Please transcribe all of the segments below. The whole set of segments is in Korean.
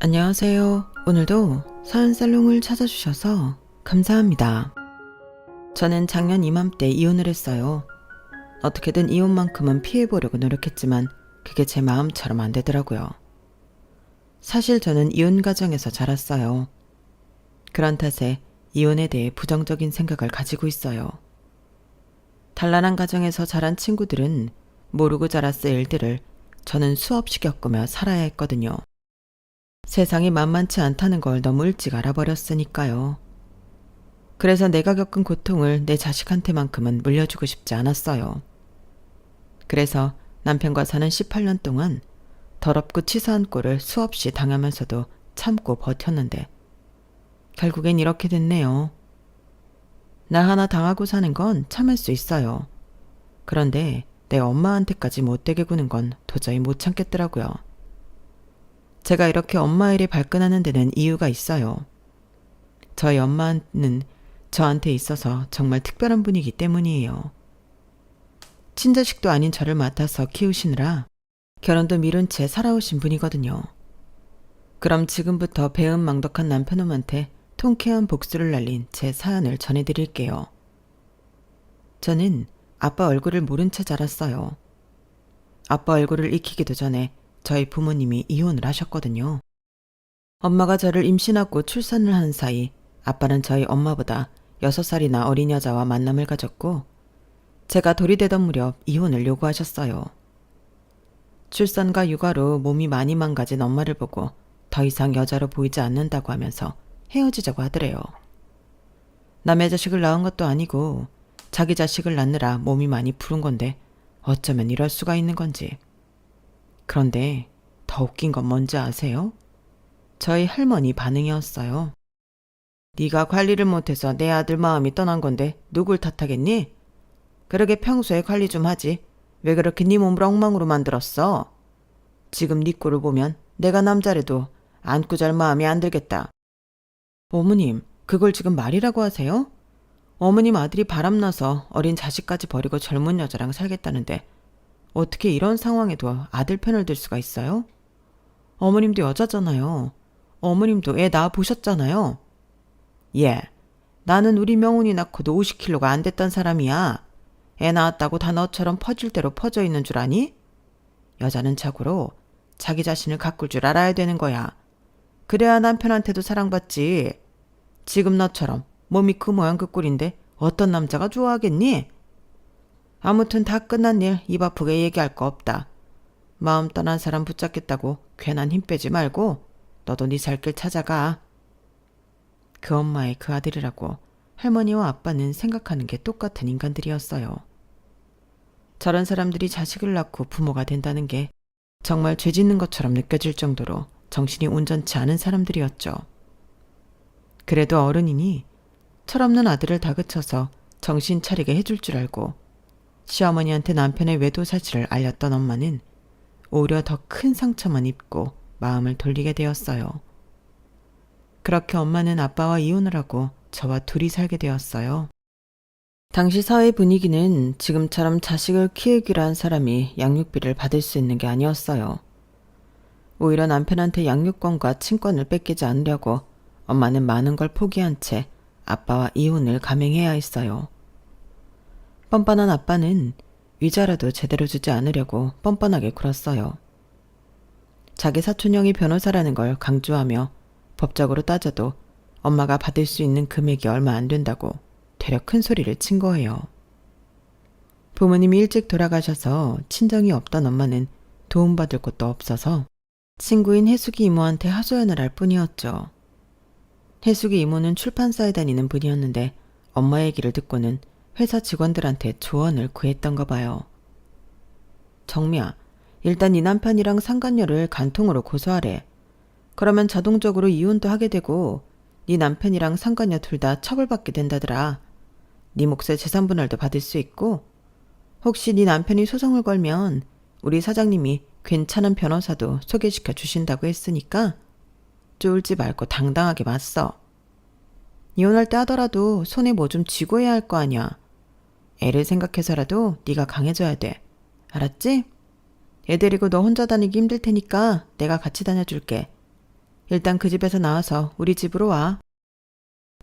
안녕하세요. 오늘도 사연살롱을 찾아주셔서 감사합니다. 저는 작년 이맘때 이혼을 했어요. 어떻게든 이혼만큼은 피해보려고 노력했지만 그게 제 마음처럼 안 되더라고요. 사실 저는 이혼 가정에서 자랐어요. 그런 탓에 이혼에 대해 부정적인 생각을 가지고 있어요. 단란한 가정에서 자란 친구들은 모르고 자랐을 일들을 저는 수없이 겪으며 살아야 했거든요. 세상이 만만치 않다는 걸 너무 일찍 알아버렸으니까요. 그래서 내가 겪은 고통을 내 자식한테만큼은 물려주고 싶지 않았어요. 그래서 남편과 사는 18년 동안 더럽고 치사한 꼴을 수없이 당하면서도 참고 버텼는데 결국엔 이렇게 됐네요. 나 하나 당하고 사는 건 참을 수 있어요. 그런데 내 엄마한테까지 못되게 구는 건 도저히 못 참겠더라고요. 제가 이렇게 엄마 일에 발끈하는 데는 이유가 있어요. 저희 엄마는 저한테 있어서 정말 특별한 분이기 때문이에요. 친자식도 아닌 저를 맡아서 키우시느라 결혼도 미룬 채 살아오신 분이거든요. 그럼 지금부터 배은망덕한 남편놈한테 통쾌한 복수를 날린 제 사연을 전해드릴게요. 저는 아빠 얼굴을 모른 채 자랐어요. 아빠 얼굴을 익히기도 전에 저희 부모님이 이혼을 하셨거든요. 엄마가 저를 임신하고 출산을 한 사이 아빠는 저희 엄마보다 6살이나 어린 여자와 만남을 가졌고 제가 돌이 되던 무렵 이혼을 요구하셨어요. 출산과 육아로 몸이 많이 망가진 엄마를 보고 더 이상 여자로 보이지 않는다고 하면서 헤어지자고 하더래요. 남의 자식을 낳은 것도 아니고 자기 자식을 낳느라 몸이 많이 부른 건데 어쩌면 이럴 수가 있는 건지. 그런데 더 웃긴 건 뭔지 아세요? 저희 할머니 반응이었어요. 네가 관리를 못해서 내 아들 마음이 떠난 건데 누굴 탓하겠니? 그러게 평소에 관리 좀 하지. 왜 그렇게 네 몸을 엉망으로 만들었어? 지금 네 꼴을 보면 내가 남자래도 안고 잘 마음이 안 들겠다. 어머님, 그걸 지금 말이라고 하세요? 어머님 아들이 바람나서 어린 자식까지 버리고 젊은 여자랑 살겠다는데 어떻게 이런 상황에도 아들 편을 들 수가 있어요? 어머님도 여자잖아요. 어머님도 애 낳아 보셨잖아요. 예, 나는 우리 명훈이 낳고도 50kg가 안 됐던 사람이야. 애 낳았다고 다 너처럼 퍼질 대로 퍼져 있는 줄 아니? 여자는 자고로 자기 자신을 가꿀 줄 알아야 되는 거야. 그래야 남편한테도 사랑받지. 지금 너처럼 몸이 그 모양 그 꼴인데 어떤 남자가 좋아하겠니? 아무튼 다 끝난 일 입 아프게 얘기할 거 없다. 마음 떠난 사람 붙잡겠다고 괜한 힘 빼지 말고 너도 네 살 길 찾아가. 그 엄마의 그 아들이라고 할머니와 아빠는 생각하는 게 똑같은 인간들이었어요. 저런 사람들이 자식을 낳고 부모가 된다는 게 정말 죄 짓는 것처럼 느껴질 정도로 정신이 온전치 않은 사람들이었죠. 그래도 어른이니 철없는 아들을 다그쳐서 정신 차리게 해줄 줄 알고 시어머니한테 남편의 외도 사실을 알렸던 엄마는 오히려 더 큰 상처만 입고 마음을 돌리게 되었어요. 그렇게 엄마는 아빠와 이혼을 하고 저와 둘이 살게 되었어요. 당시 사회 분위기는 지금처럼 자식을 키우기로 한 사람이 양육비를 받을 수 있는 게 아니었어요. 오히려 남편한테 양육권과 친권을 뺏기지 않으려고 엄마는 많은 걸 포기한 채 아빠와 이혼을 감행해야 했어요. 뻔뻔한 아빠는 위자라도 제대로 주지 않으려고 뻔뻔하게 굴었어요. 자기 사촌형이 변호사라는 걸 강조하며 법적으로 따져도 엄마가 받을 수 있는 금액이 얼마 안 된다고 되려 큰 소리를 친 거예요. 부모님이 일찍 돌아가셔서 친정이 없던 엄마는 도움받을 곳도 없어서 친구인 혜숙이 이모한테 하소연을 할 뿐이었죠. 혜숙이 이모는 출판사에 다니는 분이었는데 엄마 얘기를 듣고는 회사 직원들한테 조언을 구했던가 봐요. 정미야, 일단 네 남편이랑 상간녀를 간통으로 고소하래. 그러면 자동적으로 이혼도 하게 되고 네 남편이랑 상간녀 둘 다 처벌받게 된다더라. 네 몫의 재산분할도 받을 수 있고 혹시 네 남편이 소송을 걸면 우리 사장님이 괜찮은 변호사도 소개시켜 주신다고 했으니까 쫄지 말고 당당하게 맞서. 이혼할 때 하더라도 손에 뭐 좀 쥐고 해야 할 거 아니야. 애를 생각해서라도 네가 강해져야 돼. 알았지? 애 데리고 너 혼자 다니기 힘들 테니까 내가 같이 다녀줄게. 일단 그 집에서 나와서 우리 집으로 와.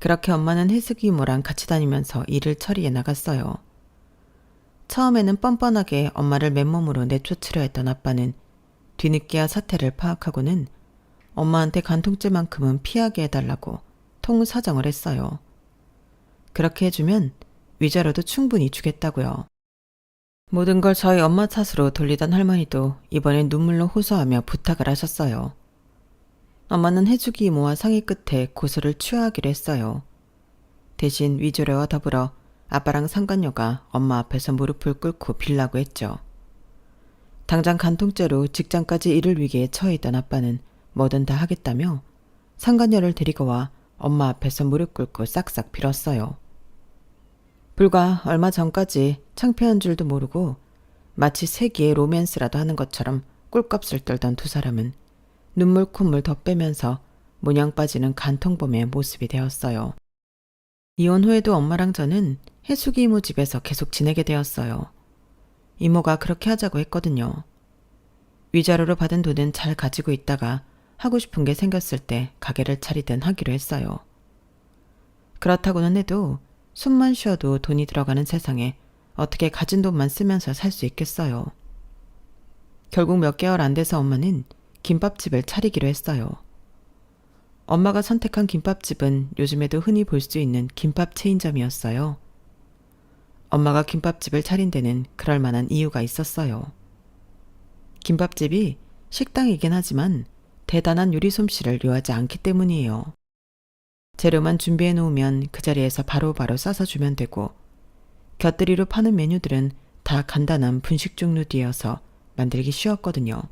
그렇게 엄마는 해숙이 이모랑 같이 다니면서 일을 처리해 나갔어요. 처음에는 뻔뻔하게 엄마를 맨몸으로 내쫓으려 했던 아빠는 뒤늦게야 사태를 파악하고는 엄마한테 간통죄만큼은 피하게 해달라고 통사정을 했어요. 그렇게 해주면 위자료도 충분히 주겠다고요. 모든 걸 저희 엄마 탓으로 돌리던 할머니도 이번엔 눈물로 호소하며 부탁을 하셨어요. 엄마는 해주기 이모와 상의 끝에 고소를 취하하기로 했어요. 대신 위조료와 더불어 아빠랑 상간녀가 엄마 앞에서 무릎을 꿇고 빌라고 했죠. 당장 간통죄로 직장까지 잃을 위기에 처해 있던 아빠는 뭐든 다 하겠다며 상간녀를 데리고 와 엄마 앞에서 무릎 꿇고 싹싹 빌었어요. 불과 얼마 전까지 창피한 줄도 모르고 마치 세기의 로맨스라도 하는 것처럼 꿀값을 떨던 두 사람은 눈물 콧물 더 빼면서 모냥 빠지는 간통범의 모습이 되었어요. 이혼 후에도 엄마랑 저는 해숙이 이모 집에서 계속 지내게 되었어요. 이모가 그렇게 하자고 했거든요. 위자료로 받은 돈은 잘 가지고 있다가 하고 싶은 게 생겼을 때 가게를 차리든 하기로 했어요. 그렇다고는 해도 숨만 쉬어도 돈이 들어가는 세상에 어떻게 가진 돈만 쓰면서 살 수 있겠어요. 결국 몇 개월 안 돼서 엄마는 김밥집을 차리기로 했어요. 엄마가 선택한 김밥집은 요즘에도 흔히 볼 수 있는 김밥 체인점이었어요. 엄마가 김밥집을 차린 데는 그럴 만한 이유가 있었어요. 김밥집이 식당이긴 하지만 대단한 요리 솜씨를 요하지 않기 때문이에요. 재료만 준비해 놓으면 그 자리에서 바로바로 싸서 주면 되고 곁들이로 파는 메뉴들은 다 간단한 분식 종류들이어서 만들기 쉬웠거든요.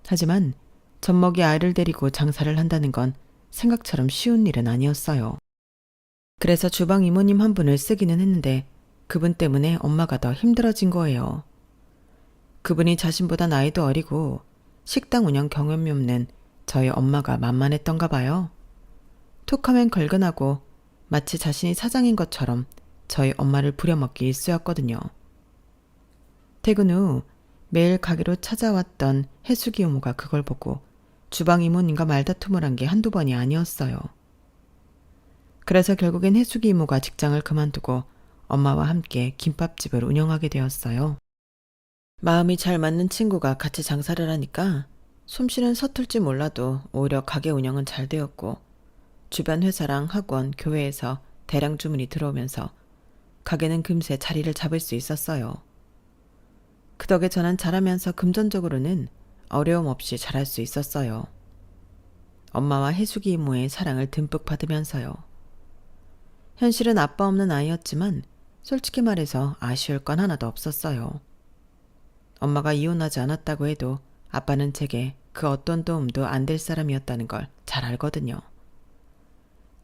하지만 젖먹이 아이를 데리고 장사를 한다는 건 생각처럼 쉬운 일은 아니었어요. 그래서 주방 이모님 한 분을 쓰기는 했는데 그분 때문에 엄마가 더 힘들어진 거예요. 그분이 자신보다 나이도 어리고 식당 운영 경험이 없는 저희 엄마가 만만했던가 봐요. 툭하면 걸근하고 마치 자신이 사장인 것처럼 저희 엄마를 부려먹기 일쑤였거든요. 퇴근 후 매일 가게로 찾아왔던 해숙이 이모가 그걸 보고 주방 이모님과 말다툼을 한 게 한두 번이 아니었어요. 그래서 결국엔 해숙이 이모가 직장을 그만두고 엄마와 함께 김밥집을 운영하게 되었어요. 마음이 잘 맞는 친구가 같이 장사를 하니까 솜씨는 서툴지 몰라도 오히려 가게 운영은 잘 되었고 주변 회사랑 학원, 교회에서 대량 주문이 들어오면서 가게는 금세 자리를 잡을 수 있었어요. 그 덕에 저는 잘하면서 금전적으로는 어려움 없이 잘할 수 있었어요. 엄마와 해숙이 이모의 사랑을 듬뿍 받으면서요. 현실은 아빠 없는 아이였지만 솔직히 말해서 아쉬울 건 하나도 없었어요. 엄마가 이혼하지 않았다고 해도 아빠는 제게 그 어떤 도움도 안 될 사람이었다는 걸 잘 알거든요.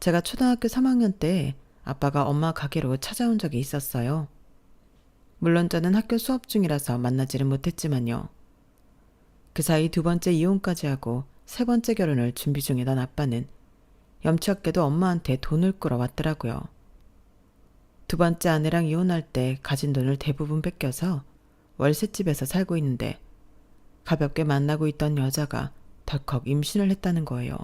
제가 초등학교 3학년 때 아빠가 엄마 가게로 찾아온 적이 있었어요. 물론 저는 학교 수업 중이라서 만나지는 못했지만요. 그 사이 두 번째 이혼까지 하고 세 번째 결혼을 준비 중이던 아빠는 염치 없게도 엄마한테 돈을 끌어왔더라고요. 두 번째 아내랑 이혼할 때 가진 돈을 대부분 뺏겨서 월세집에서 살고 있는데 가볍게 만나고 있던 여자가 덜컥 임신을 했다는 거예요.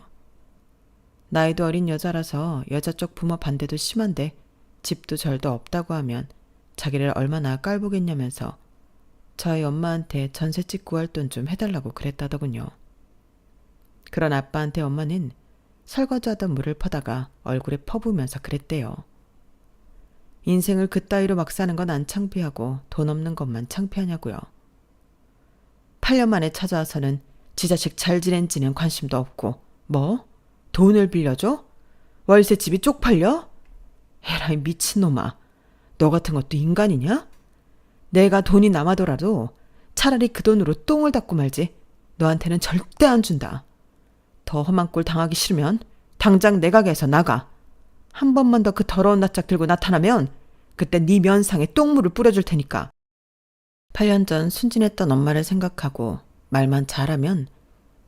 나이도 어린 여자라서 여자 쪽 부모 반대도 심한데 집도 절도 없다고 하면 자기를 얼마나 깔보겠냐면서 저희 엄마한테 전셋집 구할 돈 좀 해달라고 그랬다더군요. 그런 아빠한테 엄마는 설거지하던 물을 퍼다가 얼굴에 퍼부으면서 그랬대요. 인생을 그따위로 막 사는 건 안 창피하고 돈 없는 것만 창피하냐고요. 8년 만에 찾아와서는 지 자식 잘 지낸지는 관심도 없고 뭐? 돈을 빌려줘? 월세집이 쪽팔려? 에라이 미친놈아. 너 같은 것도 인간이냐? 내가 돈이 남아더라도 차라리 그 돈으로 똥을 닦고 말지. 너한테는 절대 안 준다. 더 험한 꼴 당하기 싫으면 당장 내 가게에서 나가. 한 번만 더 그 더러운 낯짝 들고 나타나면 그때 네 면상에 똥물을 뿌려줄 테니까. 8년 전 순진했던 엄마를 생각하고 말만 잘하면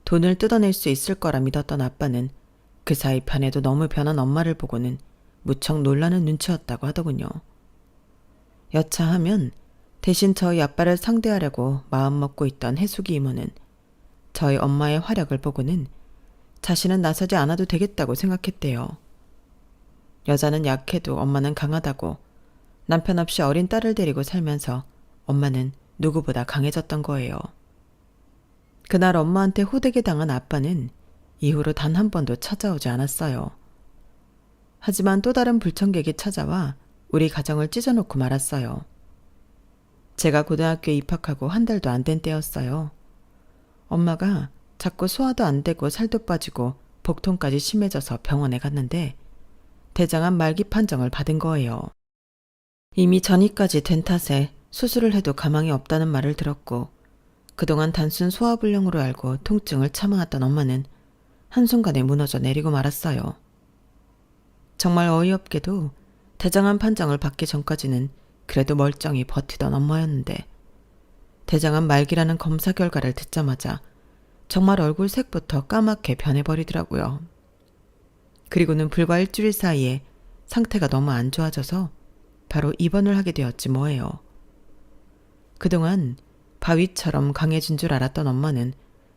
돈을 뜯어낼 수 있을 거라 믿었던 아빠는 그 사이 변해도 너무 변한 엄마를 보고는 무척 놀라는 눈치였다고 하더군요. 여차하면 대신 저희 아빠를 상대하려고 마음먹고 있던 해숙이 이모는 저희 엄마의 활약을 보고는 자신은 나서지 않아도 되겠다고 생각했대요. 여자는 약해도 엄마는 강하다고, 남편 없이 어린 딸을 데리고 살면서 엄마는 누구보다 강해졌던 거예요. 그날 엄마한테 호되게 당한 아빠는 이후로 단 한 번도 찾아오지 않았어요. 하지만 또 다른 불청객이 찾아와 우리 가정을 찢어놓고 말았어요. 제가 고등학교에 입학하고 한 달도 안 된 때였어요. 엄마가 자꾸 소화도 안 되고 살도 빠지고 복통까지 심해져서 병원에 갔는데 대장암 말기 판정을 받은 거예요. 이미 전이까지 된 탓에 수술을 해도 가망이 없다는 말을 들었고 그동안 단순 소화불량으로 알고 통증을 참아왔던 엄마는 한순간에 무너져 내리고 말았어요. 정말 어이없게도 대장암 판정을 받기 전까지는 그래도 멀쩡히 버티던 엄마였는데 대장암 말기라는 검사 결과를 듣자마자 정말 얼굴 색부터 까맣게 변해버리더라고요. 그리고는 불과 일주일 사이에 상태가 너무 안 좋아져서 바로 입원을 하게 되었지 뭐예요. 그동안 바위처럼 강해진 줄 알았던 엄마는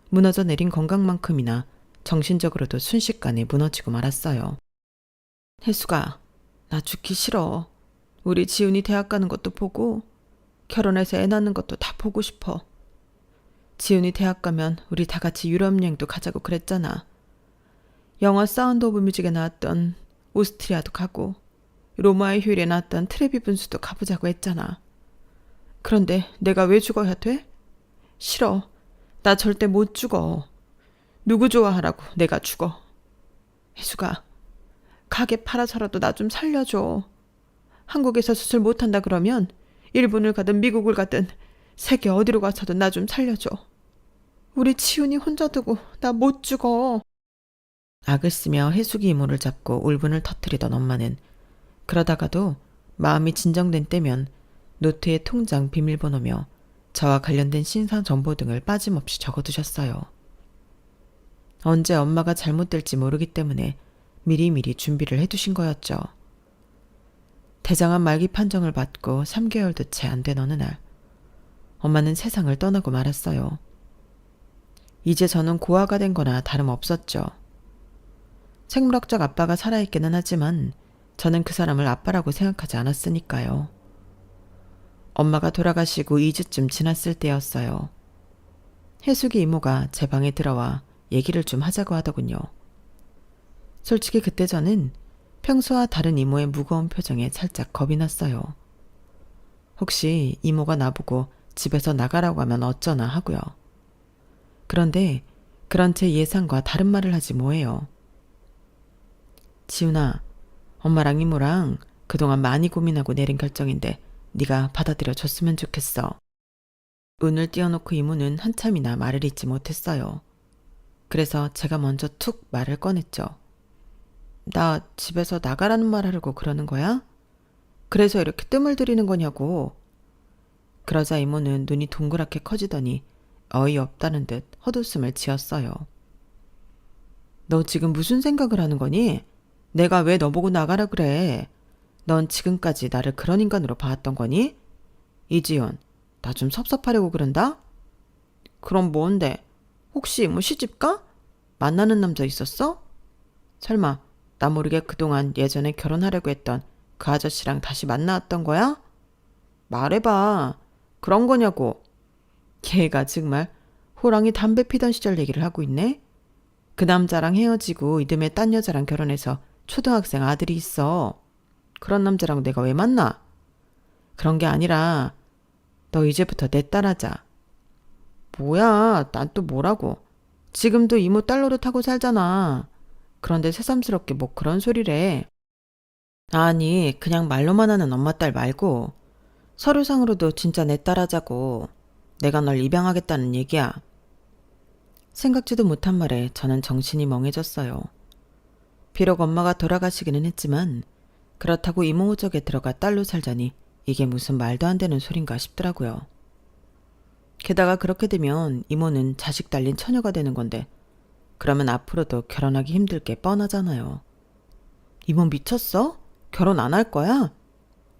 무너져 내린 건강만큼이나 정신적으로도 순식간에 무너지고 말았어요. 혜수가, 나 죽기 싫어. 우리 지훈이 대학 가는 것도 보고 결혼해서 애 낳는 것도 다 보고 싶어. 지훈이 대학 가면 우리 다 같이 유럽 여행도 가자고 그랬잖아. 영화 사운드 오브 뮤직에 나왔던 오스트리아도 가고 로마의 휴일에 나왔던 트레비 분수도 가보자고 했잖아. 그런데 내가 왜 죽어야 돼? 싫어. 나 절대 못 죽어. 누구 좋아하라고 내가 죽어. 혜수가, 가게 팔아서라도 나 좀 살려줘. 한국에서 수술 못한다 그러면 일본을 가든 미국을 가든 세계 어디로 가서든 나 좀 살려줘. 우리 지훈이 혼자 두고 나 못 죽어. 악을 쓰며 해숙이 이모를 잡고 울분을 터뜨리던 엄마는 그러다가도 마음이 진정된 때면 노트에 통장 비밀번호며 저와 관련된 신상 정보 등을 빠짐없이 적어두셨어요. 언제 엄마가 잘못될지 모르기 때문에 미리미리 준비를 해두신 거였죠. 대장암 말기 판정을 받고 3개월도 채 안 된 어느 날 엄마는 세상을 떠나고 말았어요. 이제 저는 고아가 된 거나 다름없었죠. 생물학적 아빠가 살아있기는 하지만 저는 그 사람을 아빠라고 생각하지 않았으니까요. 엄마가 돌아가시고 2주쯤 지났을 때였어요. 혜숙이 이모가 제 방에 들어와 얘기를 좀 하자고 하더군요. 솔직히 그때 저는 평소와 다른 이모의 무거운 표정에 살짝 겁이 났어요. 혹시 이모가 나보고 집에서 나가라고 하면 어쩌나 하고요. 그런데 그런 제 예상과 다른 말을 하지 뭐예요. 지훈아, 엄마랑 이모랑 그동안 많이 고민하고 내린 결정인데 네가 받아들여 줬으면 좋겠어. 운을 띄워놓고 이모는 한참이나 말을 잇지 못했어요. 그래서 제가 먼저 툭 말을 꺼냈죠. 나 집에서 나가라는 말 하려고 그러는 거야? 그래서 이렇게 뜸을 들이는 거냐고. 그러자 이모는 눈이 동그랗게 커지더니 어이없다는 듯 헛웃음을 지었어요. 너 지금 무슨 생각을 하는 거니? 내가 왜 너보고 나가라 그래? 넌 지금까지 나를 그런 인간으로 봐왔던 거니? 이지훈, 나 좀 섭섭하려고 그런다? 그럼 뭔데? 혹시 뭐 시집가? 만나는 남자 있었어? 설마 나 모르게 그동안 예전에 결혼하려고 했던 그 아저씨랑 다시 만나왔던 거야? 말해봐. 그런 거냐고. 걔가 정말 호랑이 담배 피던 시절 얘기를 하고 있네. 그 남자랑 헤어지고 이듬해 딴 여자랑 결혼해서 초등학생 아들이 있어. 그런 남자랑 내가 왜 만나? 그런 게 아니라 너 이제부터 내 딸하자. 뭐야, 난 또 뭐라고. 지금도 이모 딸 노릇하고 살잖아. 그런데 새삼스럽게 뭐 그런 소리래. 아니, 그냥 말로만 하는 엄마 딸 말고 서류상으로도 진짜 내 딸하자고. 내가 널 입양하겠다는 얘기야. 생각지도 못한 말에 저는 정신이 멍해졌어요. 비록 엄마가 돌아가시기는 했지만 그렇다고 이모 호적에 들어가 딸로 살자니 이게 무슨 말도 안 되는 소린가 싶더라고요. 게다가 그렇게 되면 이모는 자식 달린 처녀가 되는 건데 그러면 앞으로도 결혼하기 힘들 게 뻔하잖아요. 이모 미쳤어? 결혼 안 할 거야?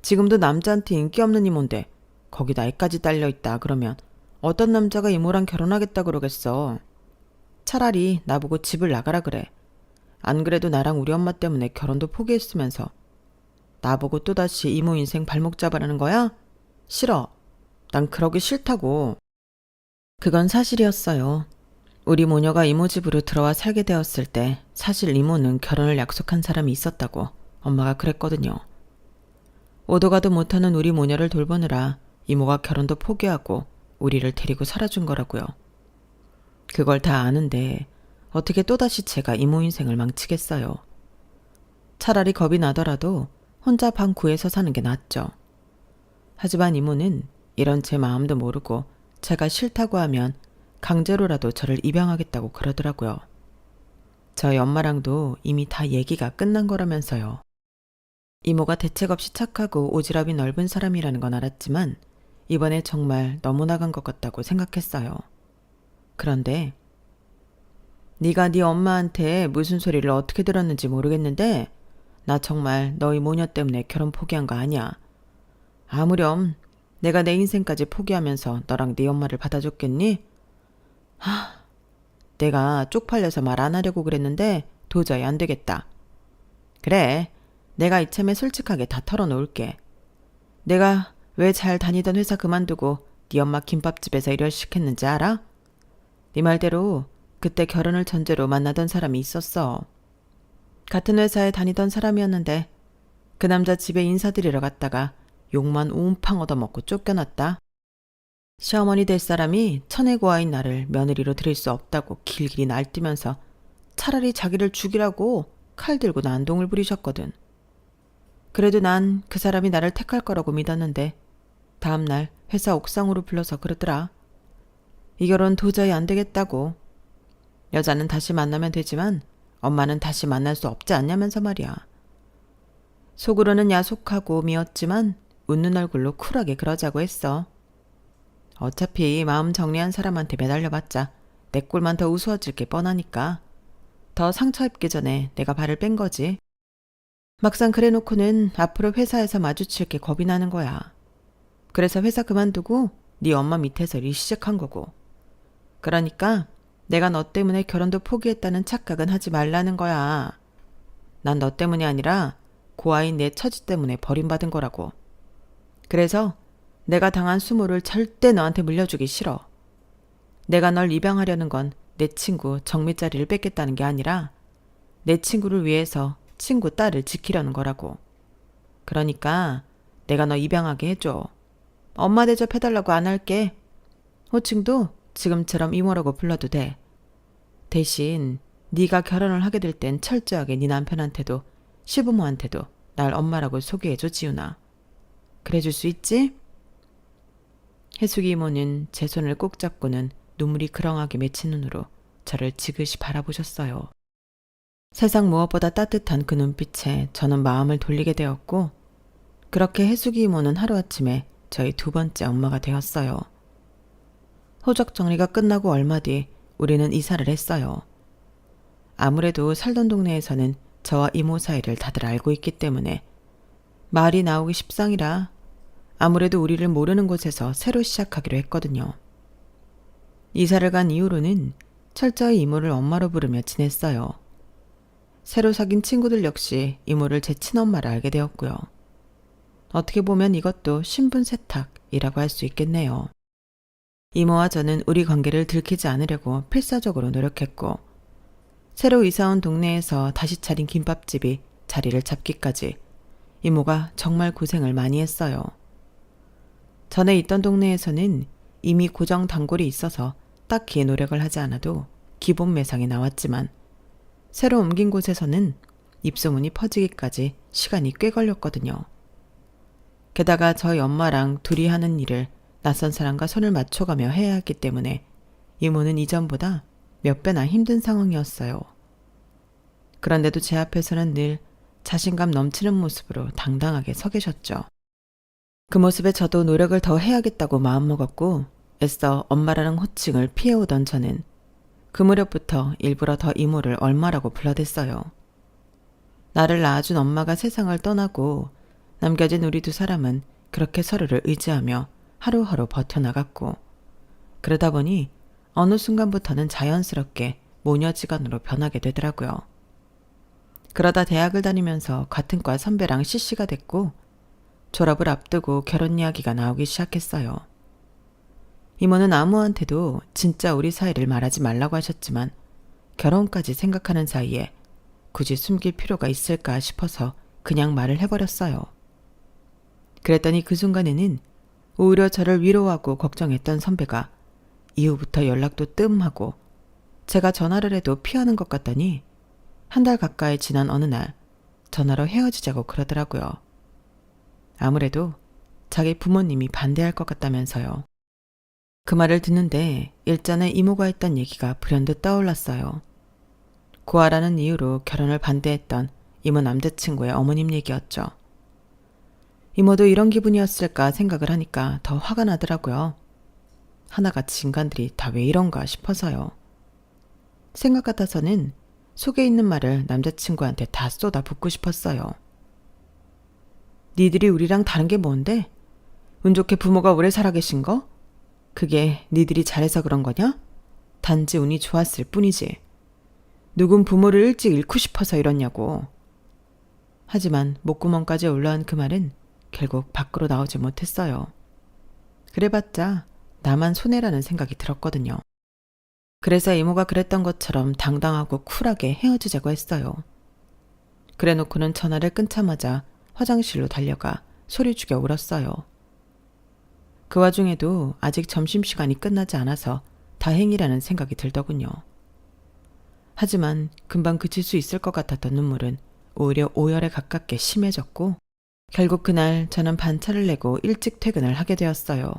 지금도 남자한테 인기 없는 이모인데 거기다 애까지 딸려있다 그러면 어떤 남자가 이모랑 결혼하겠다 그러겠어. 차라리 나보고 집을 나가라 그래. 안 그래도 나랑 우리 엄마 때문에 결혼도 포기했으면서 나보고 또다시 이모 인생 발목 잡으라는 거야? 싫어. 난 그러기 싫다고. 그건 사실이었어요. 우리 모녀가 이모 집으로 들어와 살게 되었을 때 사실 이모는 결혼을 약속한 사람이 있었다고 엄마가 그랬거든요. 오도 가도 못하는 우리 모녀를 돌보느라 이모가 결혼도 포기하고 우리를 데리고 살아준 거라고요. 그걸 다 아는데 어떻게 또다시 제가 이모 인생을 망치겠어요. 차라리 겁이 나더라도 혼자 방 구해서 사는 게 낫죠. 하지만 이모는 이런 제 마음도 모르고 제가 싫다고 하면 강제로라도 저를 입양하겠다고 그러더라고요. 저희 엄마랑도 이미 다 얘기가 끝난 거라면서요. 이모가 대책 없이 착하고 오지랖이 넓은 사람이라는 건 알았지만 이번에 정말 너무 나간 것 같다고 생각했어요. 그런데 네가 네 엄마한테 무슨 소리를 어떻게 들었는지 모르겠는데 나 정말 너희 모녀 때문에 결혼 포기한 거 아니야. 아무렴 내가 내 인생까지 포기하면서 너랑 네 엄마를 받아줬겠니? 내가 쪽팔려서 말 안 하려고 그랬는데 도저히 안 되겠다. 그래, 내가 이참에 솔직하게 다 털어놓을게. 내가 왜 잘 다니던 회사 그만두고 네 엄마 김밥집에서 일을 시켰는지 알아? 네 말대로 그때 결혼을 전제로 만나던 사람이 있었어. 같은 회사에 다니던 사람이었는데 그 남자 집에 인사드리러 갔다가 욕만 옴팡 얻어먹고 쫓겨났다. 시어머니 될 사람이 천혜고아인 나를 며느리로 들일 수 없다고 길길이 날뛰면서 차라리 자기를 죽이라고 칼 들고 난동을 부리셨거든. 그래도 난 그 사람이 나를 택할 거라고 믿었는데 다음날 회사 옥상으로 불러서 그러더라. 이 결혼 도저히 안 되겠다고. 여자는 다시 만나면 되지만 엄마는 다시 만날 수 없지 않냐면서 말이야. 속으로는 야속하고 미웠지만 웃는 얼굴로 쿨하게 그러자고 했어. 어차피 마음 정리한 사람한테 매달려봤자 내 꼴만 더 우스워질 게 뻔하니까 더 상처 입기 전에 내가 발을 뺀 거지. 막상 그래놓고는 앞으로 회사에서 마주칠 게 겁이 나는 거야. 그래서 회사 그만두고 네 엄마 밑에서 일 시작한 거고. 그러니까 내가 너 때문에 결혼도 포기했다는 착각은 하지 말라는 거야. 난 너 때문이 아니라 고아인 내 처지 때문에 버림받은 거라고. 그래서 내가 당한 수모를 절대 너한테 물려주기 싫어. 내가 널 입양하려는 건 내 친구 정미 자리를 뺏겠다는 게 아니라 내 친구를 위해서 친구 딸을 지키려는 거라고. 그러니까 내가 너 입양하게 해줘. 엄마 대접해달라고 안 할게. 호칭도 지금처럼 이모라고 불러도 돼. 대신 네가 결혼을 하게 될 땐 철저하게 네 남편한테도 시부모한테도 날 엄마라고 소개해줘, 지훈아. 그래줄 수 있지? 혜숙이 이모는 제 손을 꼭 잡고는 눈물이 그렁하게 맺힌 눈으로 저를 지그시 바라보셨어요. 세상 무엇보다 따뜻한 그 눈빛에 저는 마음을 돌리게 되었고 그렇게 혜숙이 이모는 하루아침에 저희 두 번째 엄마가 되었어요. 호적 정리가 끝나고 얼마 뒤 우리는 이사를 했어요. 아무래도 살던 동네에서는 저와 이모 사이를 다들 알고 있기 때문에 말이 나오기 십상이라 아무래도 우리를 모르는 곳에서 새로 시작하기로 했거든요. 이사를 간 이후로는 철저히 이모를 엄마로 부르며 지냈어요. 새로 사귄 친구들 역시 이모를 제 친엄마라 알게 되었고요. 어떻게 보면 이것도 신분 세탁이라고 할 수 있겠네요. 이모와 저는 우리 관계를 들키지 않으려고 필사적으로 노력했고 새로 이사온 동네에서 다시 차린 김밥집이 자리를 잡기까지 이모가 정말 고생을 많이 했어요. 전에 있던 동네에서는 이미 고정 단골이 있어서 딱히 노력을 하지 않아도 기본 매상이 나왔지만 새로 옮긴 곳에서는 입소문이 퍼지기까지 시간이 꽤 걸렸거든요. 게다가 저희 엄마랑 둘이 하는 일을 낯선 사람과 손을 맞춰가며 해야 했기 때문에 이모는 이전보다 몇 배나 힘든 상황이었어요. 그런데도 제 앞에서는 늘 자신감 넘치는 모습으로 당당하게 서 계셨죠. 그 모습에 저도 노력을 더 해야겠다고 마음먹었고 애써 엄마라는 호칭을 피해오던 저는 그 무렵부터 일부러 더 이모를 얼마라고 불러댔어요. 나를 낳아준 엄마가 세상을 떠나고 남겨진 우리 두 사람은 그렇게 서로를 의지하며 하루하루 버텨나갔고 그러다 보니 어느 순간부터는 자연스럽게 모녀지간으로 변하게 되더라고요. 그러다 대학을 다니면서 같은 과 선배랑 CC가 됐고 졸업을 앞두고 결혼 이야기가 나오기 시작했어요. 이모는 아무한테도 진짜 우리 사이를 말하지 말라고 하셨지만 결혼까지 생각하는 사이에 굳이 숨길 필요가 있을까 싶어서 그냥 말을 해버렸어요. 그랬더니 그 순간에는 오히려 저를 위로하고 걱정했던 선배가 이후부터 연락도 뜸하고 제가 전화를 해도 피하는 것 같더니 한 달 가까이 지난 어느 날 전화로 헤어지자고 그러더라고요. 아무래도 자기 부모님이 반대할 것 같다면서요. 그 말을 듣는데 일전에 이모가 했던 얘기가 불현듯 떠올랐어요. 고아라는 이유로 결혼을 반대했던 이모 남자친구의 어머님 얘기였죠. 이모도 이런 기분이었을까 생각을 하니까 더 화가 나더라고요. 하나같이 인간들이 다 왜 이런가 싶어서요. 생각 같아서는 속에 있는 말을 남자친구한테 다 쏟아붓고 싶었어요. 니들이 우리랑 다른 게 뭔데? 운 좋게 부모가 오래 살아계신 거? 그게 니들이 잘해서 그런 거냐? 단지 운이 좋았을 뿐이지. 누군 부모를 일찍 잃고 싶어서 이러냐고. 하지만 목구멍까지 올라온 그 말은 결국 밖으로 나오지 못했어요. 그래봤자 나만 손해라는 생각이 들었거든요. 그래서 이모가 그랬던 것처럼 당당하고 쿨하게 헤어지자고 했어요. 그래놓고는 전화를 끊자마자 화장실로 달려가 소리 죽여 울었어요. 그 와중에도 아직 점심시간이 끝나지 않아서 다행이라는 생각이 들더군요. 하지만 금방 그칠 수 있을 것 같았던 눈물은 오히려 오열에 가깝게 심해졌고 결국 그날 저는 반차를 내고 일찍 퇴근을 하게 되었어요.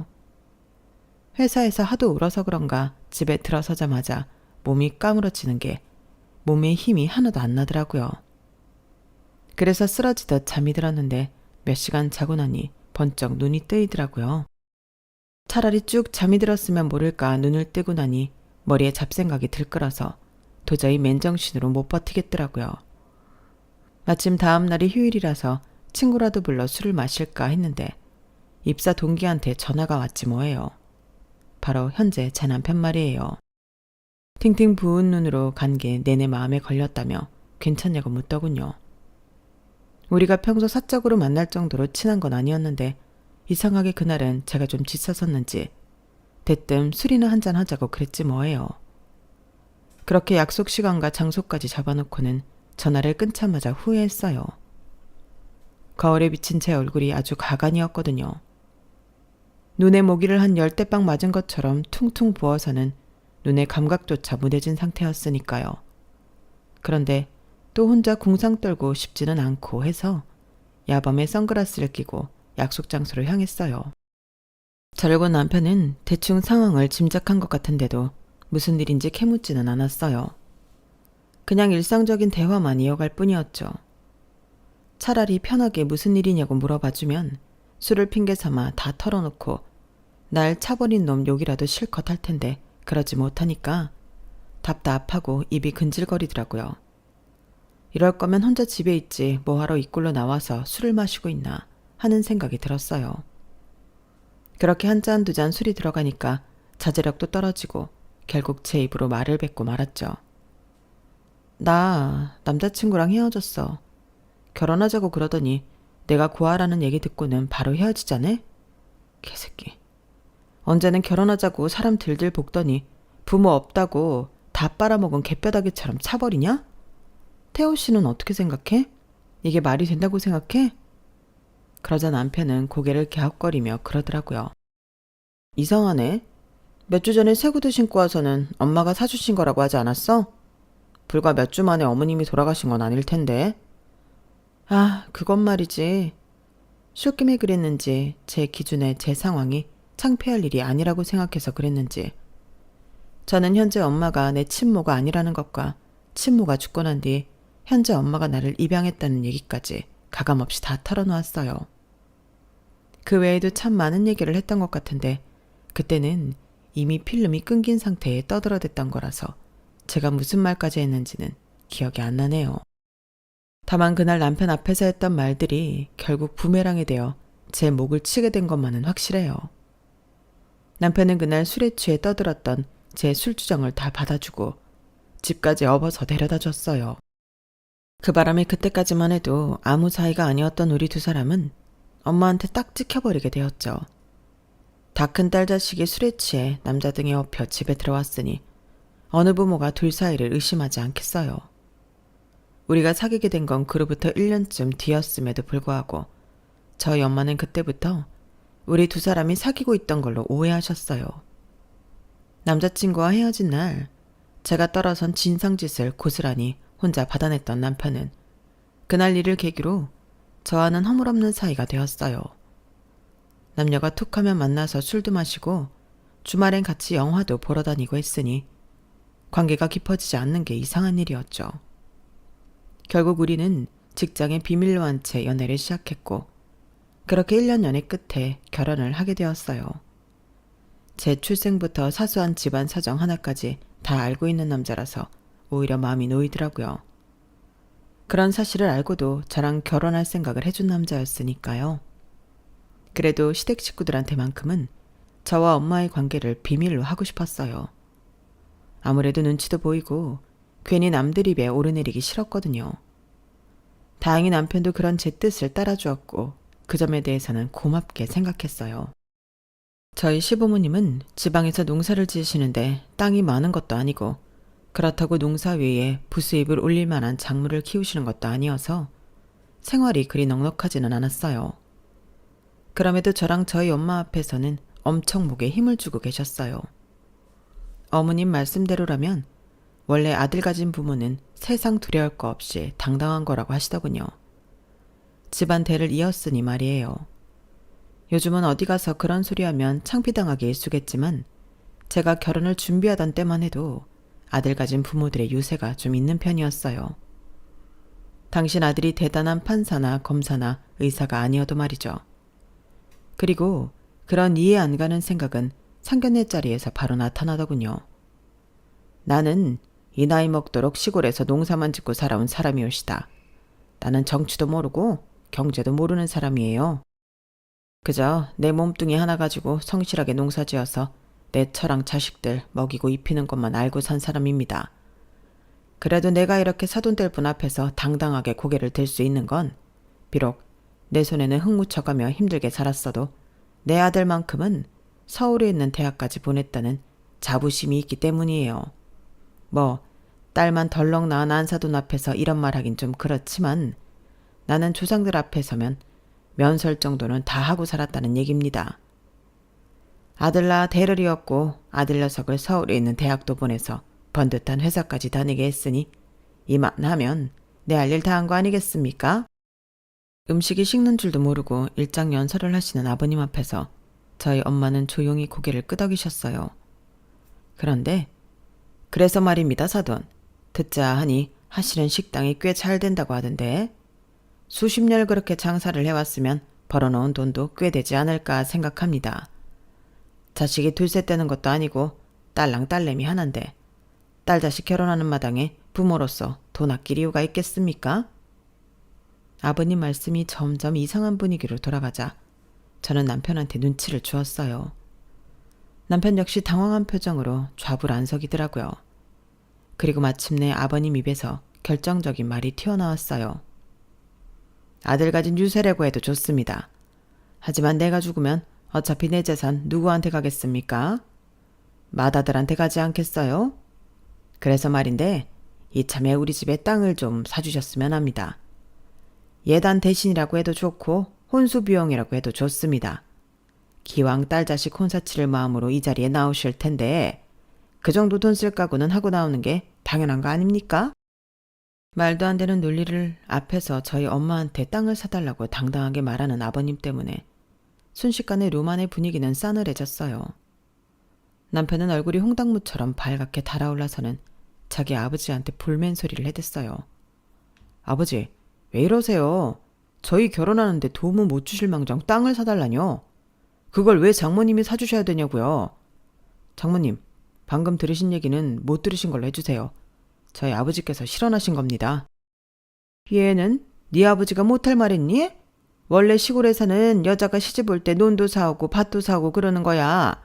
회사에서 하도 울어서 그런가 집에 들어서자마자 몸이 까무러지는 게 몸에 힘이 하나도 안 나더라고요. 그래서 쓰러지듯 잠이 들었는데 몇 시간 자고 나니 번쩍 눈이 뜨이더라고요. 차라리 쭉 잠이 들었으면 모를까 눈을 뜨고 나니 머리에 잡생각이 들끓어서 도저히 맨정신으로 못 버티겠더라고요. 마침 다음 날이 휴일이라서 친구라도 불러 술을 마실까 했는데 입사 동기한테 전화가 왔지 뭐예요. 바로 현재 제 남편 말이에요. 팅팅 부은 눈으로 간 게 내내 마음에 걸렸다며 괜찮냐고 묻더군요. 우리가 평소 사적으로 만날 정도로 친한 건 아니었는데 이상하게 그날은 제가 좀 지쳤었는지 대뜸 술이나 한잔 하자고 그랬지 뭐예요. 그렇게 약속 시간과 장소까지 잡아놓고는 전화를 끊자마자 후회했어요. 거울에 비친 제 얼굴이 아주 가관이었거든요. 눈에 모기를 한 열대빵 맞은 것처럼 퉁퉁 부어서는 눈의 감각조차 무뎌진 상태였으니까요. 그런데 또 혼자 궁상 떨고 싶지는 않고 해서 야밤에 선글라스를 끼고 약속 장소로 향했어요. 저를 본 남편은 대충 상황을 짐작한 것 같은데도 무슨 일인지 캐묻지는 않았어요. 그냥 일상적인 대화만 이어갈 뿐이었죠. 차라리 편하게 무슨 일이냐고 물어봐주면 술을 핑계 삼아 다 털어놓고 날 차버린 놈 욕이라도 실컷 할 텐데 그러지 못하니까 답답하고 입이 근질거리더라고요. 이럴 거면 혼자 집에 있지 뭐하러 이꼴로 나와서 술을 마시고 있나 하는 생각이 들었어요. 그렇게 한 잔 두 잔 술이 들어가니까 자제력도 떨어지고 결국 제 입으로 말을 뱉고 말았죠. 나 남자친구랑 헤어졌어. 결혼하자고 그러더니 내가 고아라는 얘기 듣고는 바로 헤어지자네? 개새끼. 언제는 결혼하자고 사람 들들 볶더니 부모 없다고 다 빨아먹은 개뼈다귀처럼 차버리냐? 태호 씨는 어떻게 생각해? 이게 말이 된다고 생각해? 그러자 남편은 고개를 갸웃거리며 그러더라고요. 이상하네. 몇 주 전에 새 구두 신고 와서는 엄마가 사주신 거라고 하지 않았어? 불과 몇 주 만에 어머님이 돌아가신 건 아닐 텐데. 아, 그건 말이지. 술김에 그랬는지 제 기준에 제 상황이 창피할 일이 아니라고 생각해서 그랬는지 저는 현재 엄마가 내 친모가 아니라는 것과 친모가 죽고 난 뒤 현재 엄마가 나를 입양했다는 얘기까지 가감없이 다 털어놓았어요. 그 외에도 참 많은 얘기를 했던 것 같은데 그때는 이미 필름이 끊긴 상태에 떠들어댔던 거라서 제가 무슨 말까지 했는지는 기억이 안 나네요. 다만 그날 남편 앞에서 했던 말들이 결국 부메랑이 되어 제 목을 치게 된 것만은 확실해요. 남편은 그날 술에 취해 떠들었던 제 술주정을 다 받아주고 집까지 업어서 데려다 줬어요. 그 바람에 그때까지만 해도 아무 사이가 아니었던 우리 두 사람은 엄마한테 딱 찍혀버리게 되었죠. 다 큰 딸 자식이 술에 취해 남자 등에 업혀 집에 들어왔으니 어느 부모가 둘 사이를 의심하지 않겠어요. 우리가 사귀게 된 건 그로부터 1년쯤 뒤였음에도 불구하고 저희 엄마는 그때부터 우리 두 사람이 사귀고 있던 걸로 오해하셨어요. 남자친구와 헤어진 날 제가 떨어선 진상짓을 고스란히 혼자 받아냈던 남편은 그날 일을 계기로 저와는 허물없는 사이가 되었어요. 남녀가 툭하면 만나서 술도 마시고 주말엔 같이 영화도 보러 다니고 했으니 관계가 깊어지지 않는 게 이상한 일이었죠. 결국 우리는 직장에 비밀로 한 채 연애를 시작했고 그렇게 1년 연애 끝에 결혼을 하게 되었어요. 제 출생부터 사소한 집안 사정 하나까지 다 알고 있는 남자라서 오히려 마음이 놓이더라고요. 그런 사실을 알고도 저랑 결혼할 생각을 해준 남자였으니까요. 그래도 시댁 식구들한테만큼은 저와 엄마의 관계를 비밀로 하고 싶었어요. 아무래도 눈치도 보이고 괜히 남들 입에 오르내리기 싫었거든요. 다행히 남편도 그런 제 뜻을 따라주었고 그 점에 대해서는 고맙게 생각했어요. 저희 시부모님은 지방에서 농사를 지으시는데 땅이 많은 것도 아니고 그렇다고 농사 위에 부수입을 올릴 만한 작물을 키우시는 것도 아니어서 생활이 그리 넉넉하지는 않았어요. 그럼에도 저랑 저희 엄마 앞에서는 엄청 목에 힘을 주고 계셨어요. 어머님 말씀대로라면 원래 아들 가진 부모는 세상 두려울 거 없이 당당한 거라고 하시더군요. 집안 대를 이었으니 말이에요. 요즘은 어디 가서 그런 소리하면 창피당하기 일쑤겠지만 제가 결혼을 준비하던 때만 해도 아들 가진 부모들의 유세가 좀 있는 편이었어요. 당신 아들이 대단한 판사나 검사나 의사가 아니어도 말이죠. 그리고 그런 이해 안 가는 생각은 상견례 자리에서 바로 나타나더군요. 나는 이 나이 먹도록 시골에서 농사만 짓고 살아온 사람이올시다. 나는 정치도 모르고 경제도 모르는 사람이에요. 그저 내 몸뚱이 하나 가지고 성실하게 농사지어서 내 처랑 자식들 먹이고 입히는 것만 알고 산 사람입니다. 그래도 내가 이렇게 사돈들 분 앞에서 당당하게 고개를 들 수 있는 건 비록 내 손에는 흙 묻혀가며 힘들게 살았어도 내 아들만큼은 서울에 있는 대학까지 보냈다는 자부심이 있기 때문이에요. 딸만 덜렁 낳은 안사돈 앞에서 이런 말 하긴 좀 그렇지만 나는 조상들 앞에 서면 면설 정도는 다 하고 살았다는 얘기입니다. 아들 낳아 대를 이었고 아들 녀석을 서울에 있는 대학도 보내서 번듯한 회사까지 다니게 했으니 이만하면 내 할 일 다 한 거 아니겠습니까? 음식이 식는 줄도 모르고 일장연설을 하시는 아버님 앞에서 저희 엄마는 조용히 고개를 끄덕이셨어요. 그런데 그래서 말입니다, 사돈. 듣자 하니 하시는 식당이 꽤 잘 된다고 하던데 수십 년 그렇게 장사를 해왔으면 벌어놓은 돈도 꽤 되지 않을까 생각합니다. 자식이 둘셋 되는 것도 아니고 딸랑 딸내미 하나인데 딸 자식 결혼하는 마당에 부모로서 돈 아낄 이유가 있겠습니까? 아버님 말씀이 점점 이상한 분위기로 돌아가자 저는 남편한테 눈치를 주었어요. 남편 역시 당황한 표정으로 좌불안석이더라고요. 그리고 마침내 아버님 입에서 결정적인 말이 튀어나왔어요. 아들 가진 유세라고 해도 좋습니다. 하지만 내가 죽으면 어차피 내 재산 누구한테 가겠습니까? 맏아들한테 가지 않겠어요? 그래서 말인데 이참에 우리 집에 땅을 좀 사주셨으면 합니다. 예단 대신이라고 해도 좋고 혼수 비용이라고 해도 좋습니다. 기왕 딸 자식 혼사 치를 마음으로 이 자리에 나오실 텐데 그 정도 돈 쓸 각오는 하고 나오는 게 당연한 거 아닙니까? 말도 안 되는 논리를 앞에서 저희 엄마한테 땅을 사달라고 당당하게 말하는 아버님 때문에 순식간에 루만의 분위기는 싸늘해졌어요. 남편은 얼굴이 홍당무처럼 발갛게 달아올라서는 자기 아버지한테 불맨 소리를 해댔어요. 아버지, 왜 이러세요? 저희 결혼하는데 도움은 못 주실 망정 땅을 사달라뇨? 그걸 왜 장모님이 사주셔야 되냐고요? 장모님, 방금 들으신 얘기는 못 들으신 걸로 해주세요. 저희 아버지께서 실언하신 겁니다. 얘는 네 아버지가 못할 말했니? 원래 시골에 사는 여자가 시집 올 때 논도 사오고 밭도 사오고 그러는 거야.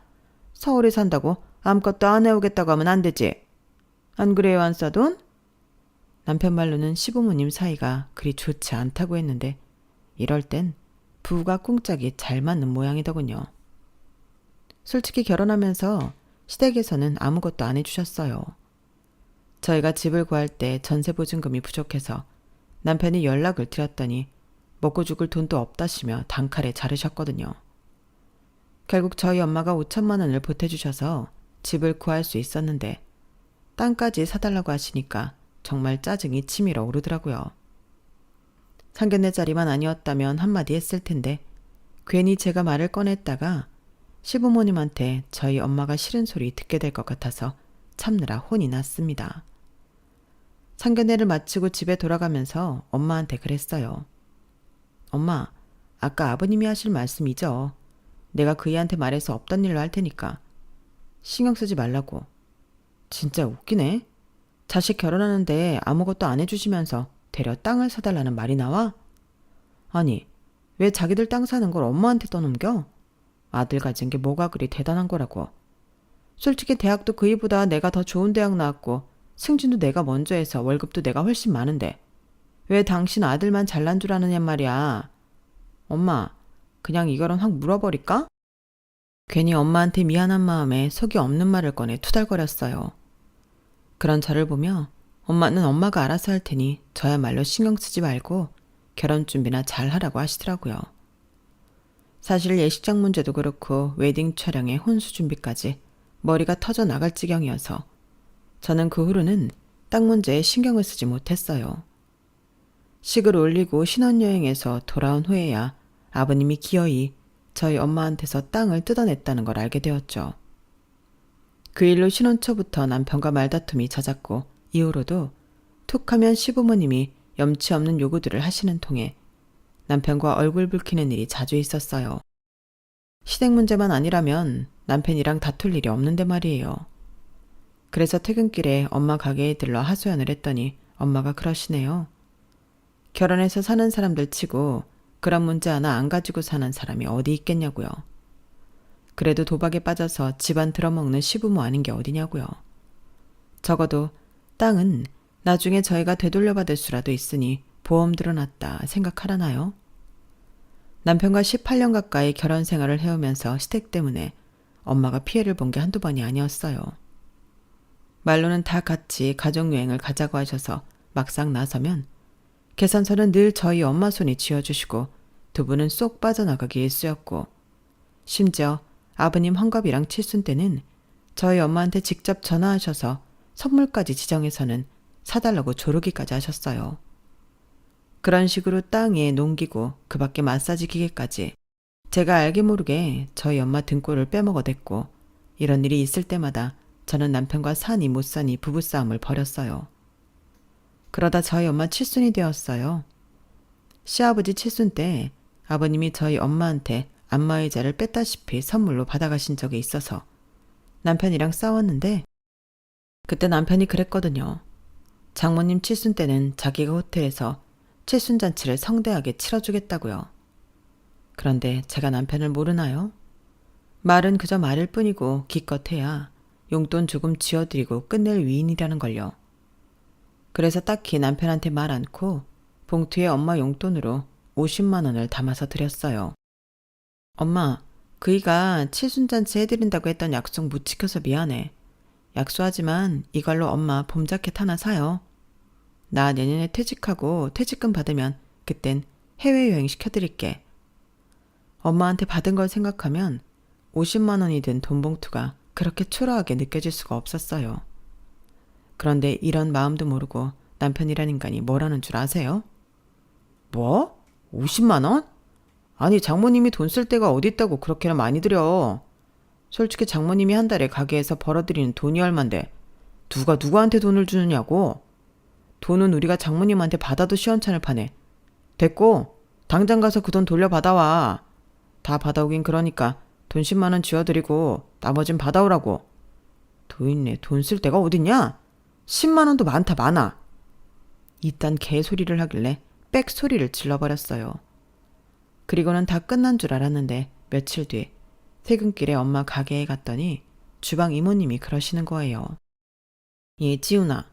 서울에 산다고 아무것도 안 해오겠다고 하면 안 되지. 안 그래요, 안사돈? 남편 말로는 시부모님 사이가 그리 좋지 않다고 했는데 이럴 땐 부부가 꿍짝이 잘 맞는 모양이더군요. 솔직히 결혼하면서 시댁에서는 아무것도 안 해주셨어요. 저희가 집을 구할 때 전세보증금이 부족해서 남편이 연락을 드렸더니 먹고 죽을 돈도 없다시며 단칼에 자르셨거든요. 결국 저희 엄마가 5천만 원을 보태주셔서 집을 구할 수 있었는데 땅까지 사달라고 하시니까 정말 짜증이 치밀어 오르더라고요. 상견례 자리만 아니었다면 한마디 했을 텐데 괜히 제가 말을 꺼냈다가 시부모님한테 저희 엄마가 싫은 소리 듣게 될 것 같아서 참느라 혼이 났습니다. 상견례를 마치고 집에 돌아가면서 엄마한테 그랬어요. 엄마, 아까 아버님이 하실 말씀이죠. 내가 그이한테 말해서 없던 일로 할 테니까 신경 쓰지 말라고. 진짜 웃기네. 자식 결혼하는데 아무것도 안 해주시면서 되려 땅을 사달라는 말이 나와? 아니, 왜 자기들 땅 사는 걸 엄마한테 떠넘겨? 아들 가진 게 뭐가 그리 대단한 거라고. 솔직히 대학도 그이보다 내가 더 좋은 대학 나왔고 승진도 내가 먼저 해서 월급도 내가 훨씬 많은데 왜 당신 아들만 잘난 줄 아느냐 말이야. 엄마, 그냥 이거는 확 물어버릴까? 괜히 엄마한테 미안한 마음에 속이 없는 말을 꺼내 투덜거렸어요. 그런 저를 보며 엄마는 엄마가 알아서 할 테니 저야말로 신경 쓰지 말고 결혼 준비나 잘 하라고 하시더라고요. 사실 예식장 문제도 그렇고 웨딩 촬영에 혼수 준비까지 머리가 터져 나갈 지경이어서 저는 그 후로는 땅 문제에 신경을 쓰지 못했어요. 식을 올리고 신혼여행에서 돌아온 후에야 아버님이 기어이 저희 엄마한테서 땅을 뜯어냈다는 걸 알게 되었죠. 그 일로 신혼 초부터 남편과 말다툼이 잦았고 이후로도 툭하면 시부모님이 염치 없는 요구들을 하시는 통에 남편과 얼굴 붉히는 일이 자주 있었어요. 시댁 문제만 아니라면 남편이랑 다툴 일이 없는데 말이에요. 그래서 퇴근길에 엄마 가게에 들러 하소연을 했더니 엄마가 그러시네요. 결혼해서 사는 사람들 치고 그런 문제 하나 안 가지고 사는 사람이 어디 있겠냐고요. 그래도 도박에 빠져서 집안 들어먹는 시부모 아닌 게 어디냐고요. 적어도 땅은 나중에 저희가 되돌려받을 수라도 있으니 보험 들어놨다 생각하라나요? 남편과 18년 가까이 결혼 생활을 해오면서 시댁 때문에 엄마가 피해를 본 게 한두 번이 아니었어요. 말로는 다 같이 가족여행을 가자고 하셔서 막상 나서면 계산서는 늘 저희 엄마 손이 쥐어주시고 두 분은 쏙 빠져나가기 일쑤였고 심지어 아버님 환갑이랑 칠순 때는 저희 엄마한테 직접 전화하셔서 선물까지 지정해서는 사달라고 조르기까지 하셨어요. 그런 식으로 땅에 농기구 그 밖에 마사지 기계까지 제가 알게 모르게 저희 엄마 등골을 빼먹어댔고 이런 일이 있을 때마다 저는 남편과 사니 못 사니 부부싸움을 벌였어요. 그러다 저희 엄마 칠순이 되었어요. 시아버지 칠순 때 아버님이 저희 엄마한테 안마의자를 뺐다시피 선물로 받아가신 적이 있어서 남편이랑 싸웠는데 그때 남편이 그랬거든요. 장모님 칠순 때는 자기가 호텔에서 칠순잔치를 성대하게 치러주겠다고요. 그런데 제가 남편을 모르나요? 말은 그저 말일 뿐이고 기껏해야 용돈 조금 쥐어드리고 끝낼 위인이라는 걸요. 그래서 딱히 남편한테 말 않고 봉투에 엄마 용돈으로 50만 원을 담아서 드렸어요. 엄마, 그이가 칠순잔치 해드린다고 했던 약속 못 지켜서 미안해. 약속하지만 이걸로 엄마 봄 자켓 하나 사요. 나 내년에 퇴직하고 퇴직금 받으면 그땐 해외여행 시켜드릴게. 엄마한테 받은 걸 생각하면 50만 원이 든 돈 봉투가 그렇게 초라하게 느껴질 수가 없었어요. 그런데 이런 마음도 모르고 남편이란 인간이 뭐라는 줄 아세요? 뭐? 50만 원? 아니 장모님이 돈 쓸 데가 어디 있다고 그렇게나 많이 들여. 솔직히 장모님이 한 달에 가게에서 벌어들이는 돈이 얼만데 누가 누구한테 돈을 주느냐고. 돈은 우리가 장모님한테 받아도 시원찮을 판에. 됐고 당장 가서 그 돈 돌려받아와. 다 받아오긴 그러니까 돈 10만 원 쥐어드리고 나머진 받아오라고. 도인네 돈 쓸 데가 어딨냐? 10만 원도 많다 많아. 이딴 개소리를 하길래 빽 소리를 질러버렸어요. 그리고는 다 끝난 줄 알았는데 며칠 뒤 퇴근길에 엄마 가게에 갔더니 주방 이모님이 그러시는 거예요. 얘 지훈아,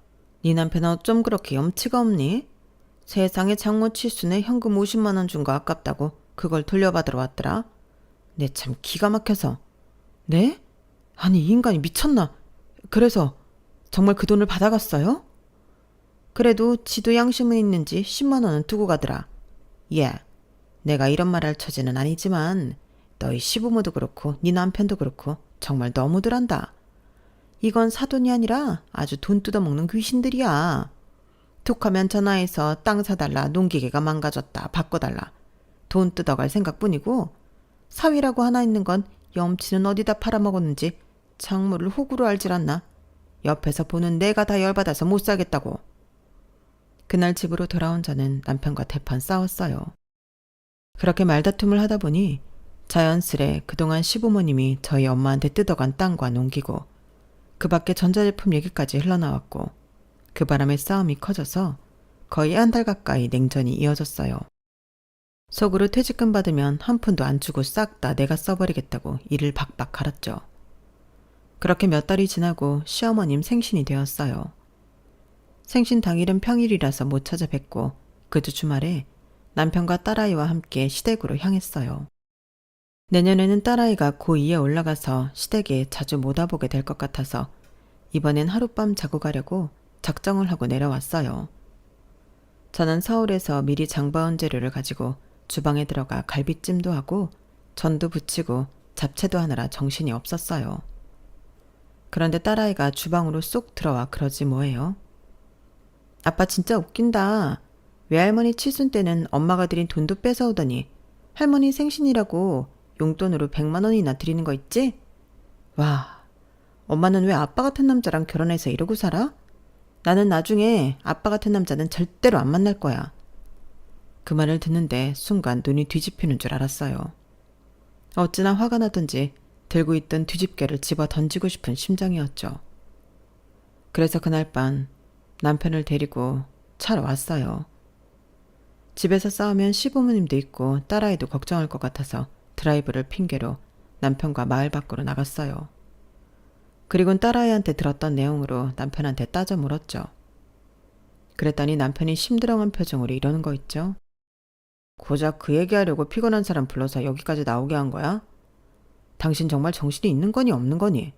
네 남편 어쩜 그렇게 염치가 없니? 세상에 장모 칠순에 현금 50만 원 준 거 아깝다고 그걸 돌려받으러 왔더라. 내 참 기가 막혀서. 네? 아니 이 인간이 미쳤나? 그래서 정말 그 돈을 받아갔어요? 그래도 지도 양심은 있는지 10만 원은 두고 가더라. 예, 내가 이런 말 할 처지는 아니지만 너희 시부모도 그렇고 네 남편도 그렇고 정말 너무들 한다. 이건 사돈이 아니라 아주 돈 뜯어먹는 귀신들이야. 툭하면 전화해서 땅 사달라, 농기계가 망가졌다, 바꿔달라. 돈 뜯어갈 생각뿐이고 사위라고 하나 있는 건 염치는 어디다 팔아먹었는지 장모를 호구로 알질 않나. 옆에서 보는 내가 다 열받아서 못 살겠다고. 그날 집으로 돌아온 저는 남편과 대판 싸웠어요. 그렇게 말다툼을 하다 보니 자연스레 그동안 시부모님이 저희 엄마한테 뜯어간 땅과 농기구, 그 밖에 전자제품 얘기까지 흘러나왔고 그 바람에 싸움이 커져서 거의 한 달 가까이 냉전이 이어졌어요. 속으로 퇴직금 받으면 한 푼도 안 주고 싹 다 내가 써버리겠다고 이를 박박 갈았죠. 그렇게 몇 달이 지나고 시어머님 생신이 되었어요. 생신 당일은 평일이라서 못 찾아뵙고 그 주 주말에 남편과 딸아이와 함께 시댁으로 향했어요. 내년에는 딸아이가 고2에 올라가서 시댁에 자주 못 와보게 될 것 같아서 이번엔 하룻밤 자고 가려고 작정을 하고 내려왔어요. 저는 서울에서 미리 장바온 재료를 가지고 주방에 들어가 갈비찜도 하고 전도 부치고 잡채도 하느라 정신이 없었어요. 그런데 딸아이가 주방으로 쏙 들어와 그러지 뭐예요. 아빠 진짜 웃긴다. 외할머니 칠순 때는 엄마가 드린 돈도 뺏어오더니 할머니 생신이라고 용돈으로 100만 원이나 드리는 거 있지? 와, 엄마는 왜 아빠 같은 남자랑 결혼해서 이러고 살아? 나는 나중에 아빠 같은 남자는 절대로 안 만날 거야. 그 말을 듣는데 순간 눈이 뒤집히는 줄 알았어요. 어찌나 화가 나던지 들고 있던 뒤집개를 집어 던지고 싶은 심정이었죠. 그래서 그날 밤 남편을 데리고 차로 왔어요. 집에서 싸우면 시부모님도 있고 딸아이도 걱정할 것 같아서 드라이브를 핑계로 남편과 마을 밖으로 나갔어요. 그리곤 딸아이한테 들었던 내용으로 남편한테 따져 물었죠. 그랬더니 남편이 심드렁한 표정으로 이러는 거 있죠. 고작 그 얘기하려고 피곤한 사람 불러서 여기까지 나오게 한 거야? 당신 정말 정신이 있는 거니 없는 거니?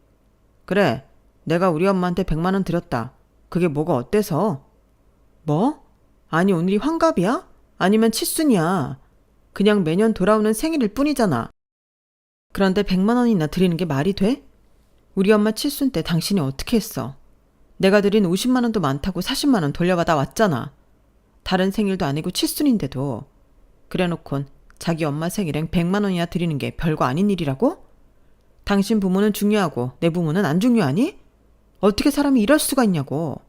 그래, 내가 우리 엄마한테 100만 원 드렸다. 그게 뭐가 어때서? 뭐? 아니 오늘이 환갑이야? 아니면 칠순이야. 그냥 매년 돌아오는 생일일 뿐이잖아. 그런데 100만 원이나 드리는 게 말이 돼? 우리 엄마 칠순 때 당신이 어떻게 했어? 내가 드린 50만 원도 많다고 40만 원 돌려받아 왔잖아. 다른 생일도 아니고 칠순인데도. 그래놓곤 자기 엄마 생일엔 100만 원이나 드리는 게 별거 아닌 일이라고? 당신 부모는 중요하고 내 부모는 안 중요하니? 어떻게 사람이 이럴 수가 있냐고.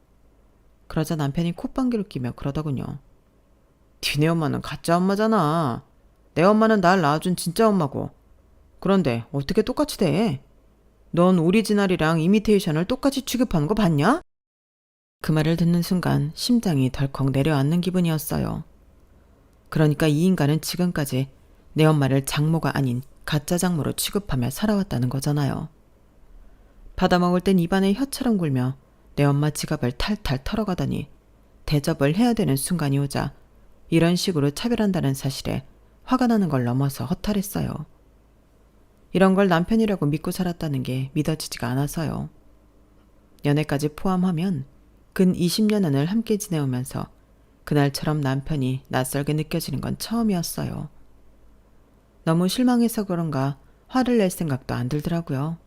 그러자 남편이 콧방귀를 끼며 그러더군요. 니네 엄마는 가짜 엄마잖아. 내 엄마는 날 낳아준 진짜 엄마고. 그런데 어떻게 똑같이 돼? 넌 오리지널이랑 이미테이션을 똑같이 취급하는 거 봤냐? 그 말을 듣는 순간 심장이 덜컥 내려앉는 기분이었어요. 그러니까 이 인간은 지금까지 내 엄마를 장모가 아닌 가짜 장모로 취급하며 살아왔다는 거잖아요. 받아먹을 땐 입안에 혀처럼 굴며 내 엄마 지갑을 탈탈 털어가더니 대접을 해야 되는 순간이 오자 이런 식으로 차별한다는 사실에 화가 나는 걸 넘어서 허탈했어요. 이런 걸 남편이라고 믿고 살았다는 게 믿어지지가 않아서요. 연애까지 포함하면 근 20년을 함께 지내오면서 그날처럼 남편이 낯설게 느껴지는 건 처음이었어요. 너무 실망해서 그런가 화를 낼 생각도 안 들더라고요.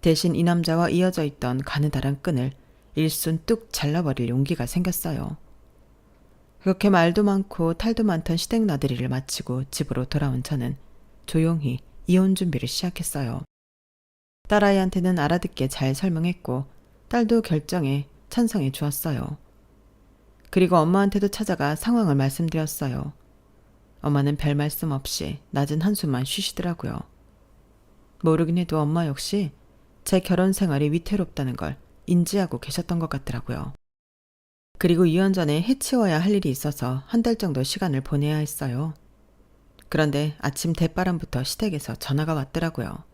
대신 이 남자와 이어져 있던 가느다란 끈을 일순 뚝 잘라버릴 용기가 생겼어요. 그렇게 말도 많고 탈도 많던 시댁 나들이를 마치고 집으로 돌아온 저는 조용히 이혼 준비를 시작했어요. 딸아이한테는 알아듣게 잘 설명했고 딸도 결정에 찬성해 주었어요. 그리고 엄마한테도 찾아가 상황을 말씀드렸어요. 엄마는 별 말씀 없이 낮은 한숨만 쉬시더라고요. 모르긴 해도 엄마 역시 제 결혼 생활이 위태롭다는 걸 인지하고 계셨던 것 같더라고요. 그리고 이혼 전에 해치워야 할 일이 있어서 한 달 정도 시간을 보내야 했어요. 그런데 아침 대바람부터 시댁에서 전화가 왔더라고요.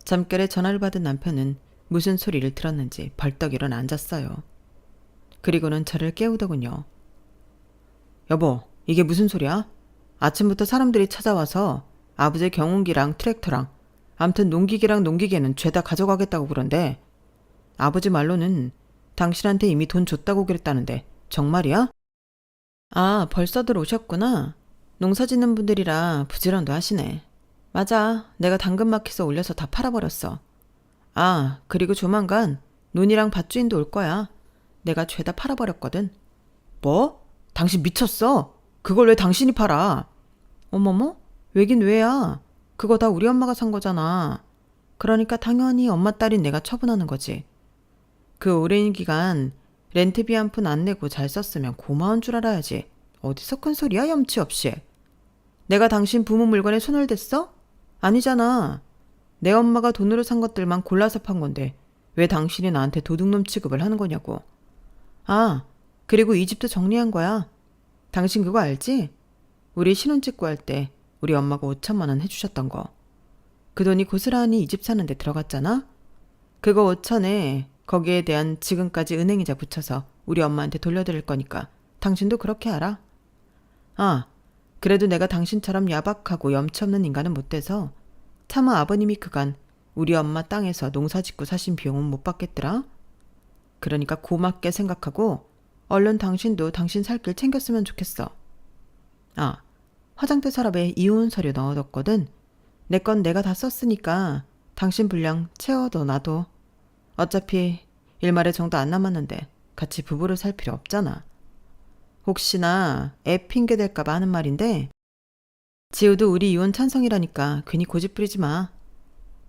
잠결에 전화를 받은 남편은 무슨 소리를 들었는지 벌떡 일어나 앉았어요. 그리고는 저를 깨우더군요. 여보, 이게 무슨 소리야? 아침부터 사람들이 찾아와서 아버지의 경운기랑 트랙터랑 암튼 농기계랑 농기계는 죄다 가져가겠다고 그런데 아버지 말로는 당신한테 이미 돈 줬다고 그랬다는데 정말이야? 아, 벌써들 오셨구나. 농사 짓는 분들이라 부지런도 하시네. 맞아, 내가 당근마켓에 올려서 다 팔아버렸어. 아, 그리고 조만간 논이랑 밭주인도 올 거야. 내가 죄다 팔아버렸거든. 뭐? 당신 미쳤어? 그걸 왜 당신이 팔아? 어머머? 왜긴 왜야? 그거 다 우리 엄마가 산 거잖아. 그러니까 당연히 엄마 딸인 내가 처분하는 거지. 그 오랜 기간 렌트비 한 푼 안 내고 잘 썼으면 고마운 줄 알아야지. 어디서 큰 소리야, 염치 없이. 내가 당신 부모 물건에 손을 댔어? 아니잖아. 내 엄마가 돈으로 산 것들만 골라서 판 건데 왜 당신이 나한테 도둑놈 취급을 하는 거냐고. 아, 그리고 이 집도 정리한 거야. 당신 그거 알지? 우리 신혼집 구할 때 우리 엄마가 5천만 원 해주셨던 거. 그 돈이 고스란히 이 집 사는데 들어갔잖아? 그거 5천에 거기에 대한 지금까지 은행이자 붙여서 우리 엄마한테 돌려드릴 거니까 당신도 그렇게 알아. 아, 그래도 내가 당신처럼 야박하고 염치 없는 인간은 못 돼서 차마 아버님이 그간 우리 엄마 땅에서 농사 짓고 사신 비용은 못 받겠더라. 그러니까 고맙게 생각하고 얼른 당신도 당신 살 길 챙겼으면 좋겠어. 아, 화장대 서랍에 이혼 서류 넣어뒀거든. 내 건 내가 다 썼으니까 당신 분량 채워도 놔둬. 어차피 일말의 정도 안 남았는데 같이 부부를 살 필요 없잖아. 혹시나 애 핑계 댈까봐 하는 말인데 지우도 우리 이혼 찬성이라니까 괜히 고집 부리지 마.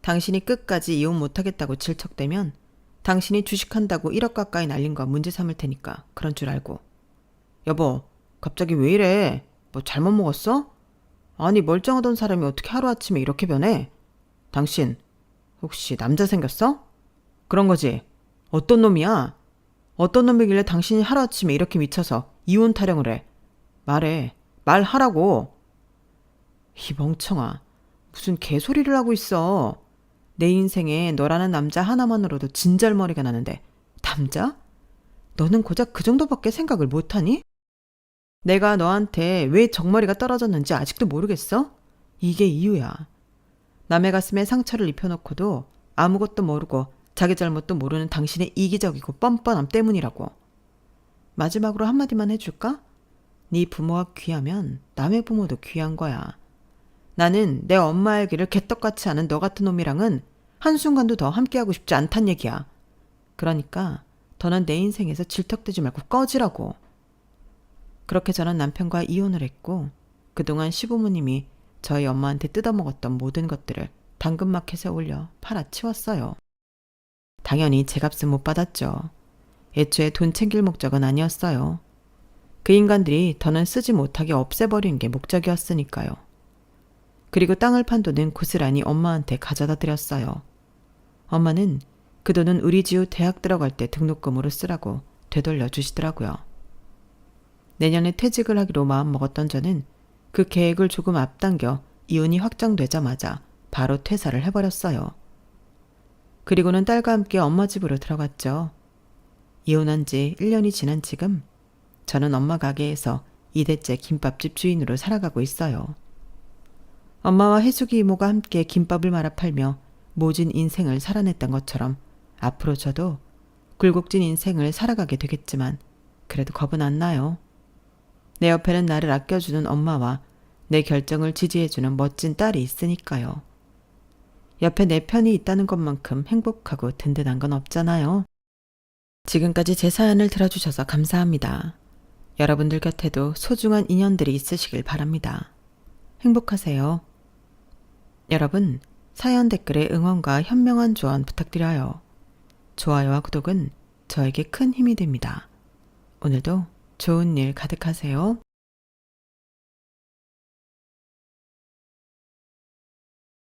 당신이 끝까지 이혼 못하겠다고 질척대면 당신이 주식한다고 1억 가까이 날린 거 문제 삼을 테니까 그런 줄 알고. 여보, 갑자기 왜 이래? 뭐 잘못 먹었어? 아니 멀쩡하던 사람이 어떻게 하루아침에 이렇게 변해? 당신 혹시 남자 생겼어? 그런 거지. 어떤 놈이야? 어떤 놈이길래 당신이 하루아침에 이렇게 미쳐서 이혼 타령을 해? 말해. 말하라고. 이 멍청아. 무슨 개소리를 하고 있어. 내 인생에 너라는 남자 하나만으로도 진절머리가 나는데 남자? 너는 고작 그 정도밖에 생각을 못하니? 내가 너한테 왜 정머리가 떨어졌는지 아직도 모르겠어? 이게 이유야. 남의 가슴에 상처를 입혀놓고도 아무것도 모르고 자기 잘못도 모르는 당신의 이기적이고 뻔뻔함 때문이라고. 마지막으로 한마디만 해줄까? 네 부모가 귀하면 남의 부모도 귀한 거야. 나는 내 엄마 알기를 개떡같이 아는 너 같은 놈이랑은 한순간도 더 함께하고 싶지 않단 얘기야. 그러니까 더는 내 인생에서 질척대지 말고 꺼지라고. 그렇게 저는 남편과 이혼을 했고 그동안 시부모님이 저희 엄마한테 뜯어먹었던 모든 것들을 당근마켓에 올려 팔아치웠어요. 당연히 제 값은 못 받았죠. 애초에 돈 챙길 목적은 아니었어요. 그 인간들이 더는 쓰지 못하게 없애버리는 게 목적이었으니까요. 그리고 땅을 판 돈은 고스란히 엄마한테 가져다 드렸어요. 엄마는 그 돈은 우리 지우 대학 들어갈 때 등록금으로 쓰라고 되돌려 주시더라고요. 내년에 퇴직을 하기로 마음먹었던 저는 그 계획을 조금 앞당겨 이혼이 확정되자마자 바로 퇴사를 해버렸어요. 그리고는 딸과 함께 엄마 집으로 들어갔죠. 이혼한 지 1년이 지난 지금 저는 엄마 가게에서 2대째 김밥집 주인으로 살아가고 있어요. 엄마와 해숙이 이모가 함께 김밥을 말아 팔며 모진 인생을 살아냈던 것처럼 앞으로 저도 굴곡진 인생을 살아가게 되겠지만 그래도 겁은 안 나요. 내 옆에는 나를 아껴주는 엄마와 내 결정을 지지해주는 멋진 딸이 있으니까요. 옆에 내 편이 있다는 것만큼 행복하고 든든한 건 없잖아요. 지금까지 제 사연을 들어주셔서 감사합니다. 여러분들 곁에도 소중한 인연들이 있으시길 바랍니다. 행복하세요. 여러분, 사연 댓글에 응원과 현명한 조언 부탁드려요. 좋아요와 구독은 저에게 큰 힘이 됩니다. 오늘도 좋은 일 가득하세요.